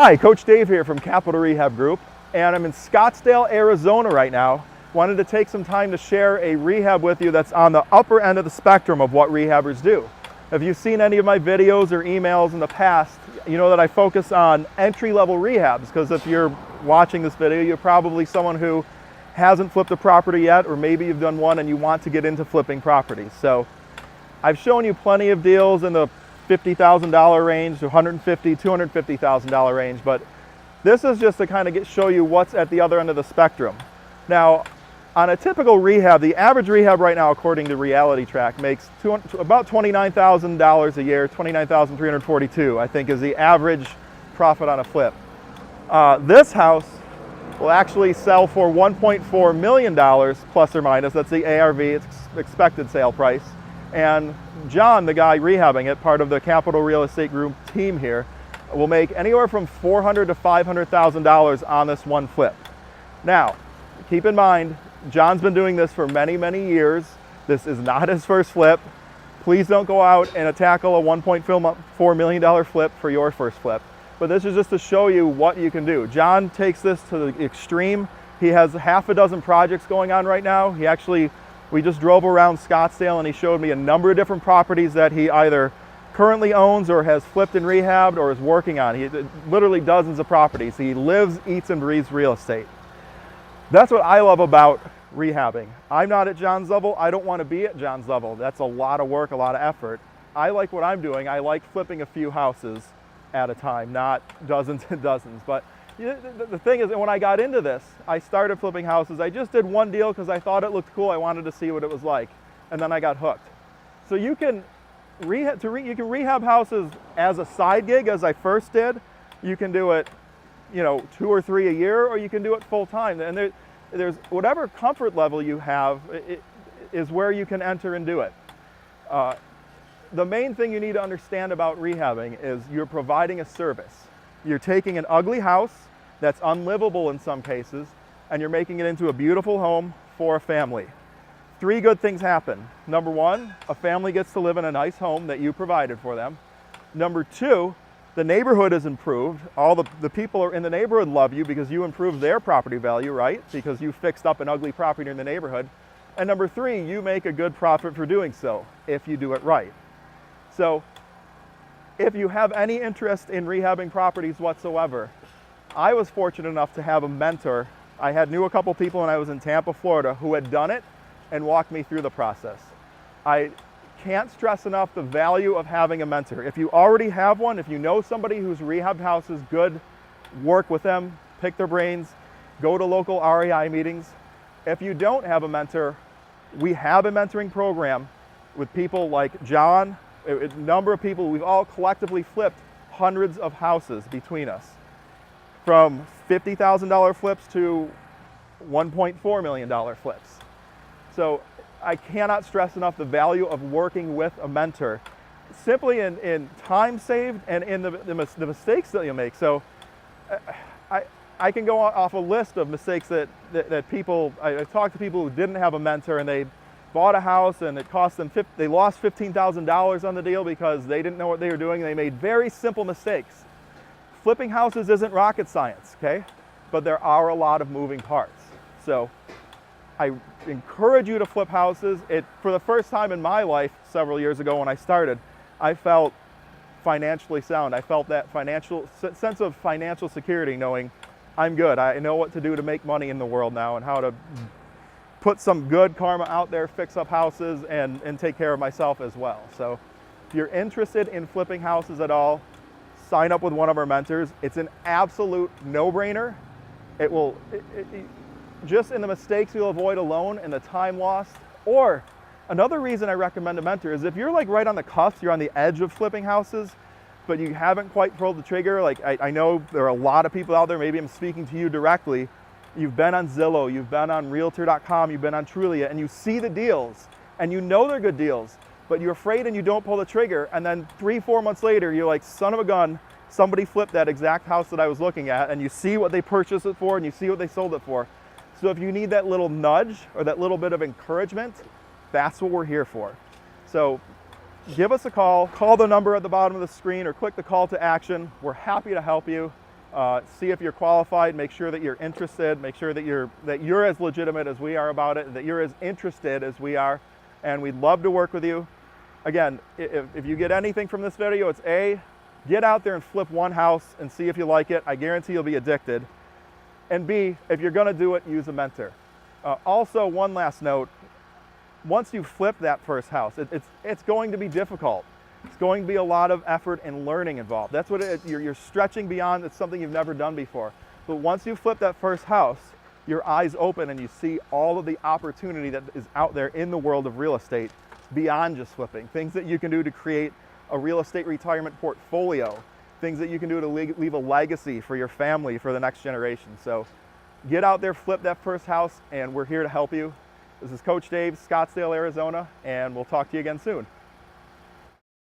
Hi, Coach Dave here from Capital Rehab Group, and I'm in Scottsdale, Arizona right now. Wanted to take some time to share a rehab with you that's on the upper end of the spectrum of what rehabbers do. If you've seen any of my videos or emails in the past, you know that I focus on entry-level rehabs, because if you're watching this video, you're probably someone who hasn't flipped a property yet, or maybe you've done one and you want to get into flipping properties. So I've shown you plenty of deals in the $50,000 range to $150,000, $250,000 range, but this is just to kind of show you what's at the other end of the spectrum. Now, on a typical rehab, the average rehab right now, according to Reality Track, makes about $29,000 a year. $29,342, I think, is the average profit on a flip. This house will actually sell for $1.4 million plus or minus. That's the ARV, it's expected sale price. And John, the guy rehabbing it, part of the Capital Real Estate Group team here, will make anywhere from $400,000 to $500,000 on this one flip. Now, keep in mind, John's been doing this for many, many years. This is not his first flip. Please don't go out and tackle a $1.4 million flip for your first flip. But this is just to show you what you can do. John takes this to the extreme. He has half a dozen projects going on right now. We just drove around Scottsdale and he showed me a number of different properties that he either currently owns or has flipped and rehabbed or is working on. Literally dozens of properties. He lives, eats, and breathes real estate. That's what I love about rehabbing. I'm not at John's level. I don't want to be at John's level. That's a lot of work, a lot of effort. I like what I'm doing. I like flipping a few houses at a time, not dozens and dozens. But the thing is, when I got into this, I started flipping houses. I just did one deal because I thought it looked cool. I wanted to see what it was like. And then I got hooked. So you can rehab houses as a side gig, as I first did. You can do it, 2 or 3 a year, or you can do it full time. And there's whatever comfort level you have is where you can enter and do it. The main thing you need to understand about rehabbing is you're providing a service. You're taking an ugly house that's unlivable in some cases, and you're making it into a beautiful home for a family. 3 good things happen. Number 1, a family gets to live in a nice home that you provided for them. Number 2, the neighborhood is improved. All the people in the neighborhood love you because you improved their property value, right? Because you fixed up an ugly property in the neighborhood. And number 3, you make a good profit for doing so, if you do it right. So, if you have any interest in rehabbing properties whatsoever, I was fortunate enough to have a mentor. I knew a couple people when I was in Tampa, Florida, who had done it and walked me through the process. I can't stress enough the value of having a mentor. If you already have one, if you know somebody who's rehabbed houses good, work with them, pick their brains, go to local REI meetings. If you don't have a mentor, we have a mentoring program with people like John, a number of people. We've all collectively flipped hundreds of houses between us, from $50,000 flips to $1.4 million flips. So I cannot stress enough the value of working with a mentor, simply in time saved and in the mistakes that you make. So I can go off a list of mistakes that people, I talked to people who didn't have a mentor and they bought a house and it cost them, they lost $15,000 on the deal because they didn't know what they were doing. They made very simple mistakes. Flipping houses isn't rocket science, okay? But there are a lot of moving parts. So I encourage you to flip houses. For the first time in my life, several years ago when I started, I felt financially sound. I felt that sense of financial security, knowing I'm good. I know what to do to make money in the world now and how to put some good karma out there, fix up houses, and take care of myself as well. So if you're interested in flipping houses at all, sign up with one of our mentors. It's an absolute no-brainer. Just in the mistakes you'll avoid alone and the time lost. Or another reason I recommend a mentor is if you're like right on the cusp, you're on the edge of flipping houses, but you haven't quite pulled the trigger. Like I know there are a lot of people out there, maybe I'm speaking to you directly. You've been on Zillow, you've been on Realtor.com, you've been on Trulia, and you see the deals, and you know they're good deals, but you're afraid and you don't pull the trigger, and then 3-4 months later, you're like, son of a gun, somebody flipped that exact house that I was looking at, and you see what they purchased it for, and you see what they sold it for. So if you need that little nudge or that little bit of encouragement, that's what we're here for. So give us a call the number at the bottom of the screen or click the call to action. We're happy to help you. See if you're qualified, make sure that you're interested, make sure that you're as legitimate as we are about it, and that you're as interested as we are, and we'd love to work with you. Again, if you get anything from this video, it's A, get out there and flip one house and see if you like it. I guarantee you'll be addicted. And B, if you're gonna do it, use a mentor. Also, one last note, once you flip that first house, it's going to be difficult. It's going to be a lot of effort and learning involved. That's what you're stretching beyond. It's something you've never done before. But once you flip that first house, your eyes open and you see all of the opportunity that is out there in the world of real estate beyond just flipping. Things that you can do to create a real estate retirement portfolio. Things that you can do to leave a legacy for your family for the next generation. So get out there, flip that first house, and we're here to help you. This is Coach Dave, Scottsdale, Arizona, and we'll talk to you again soon.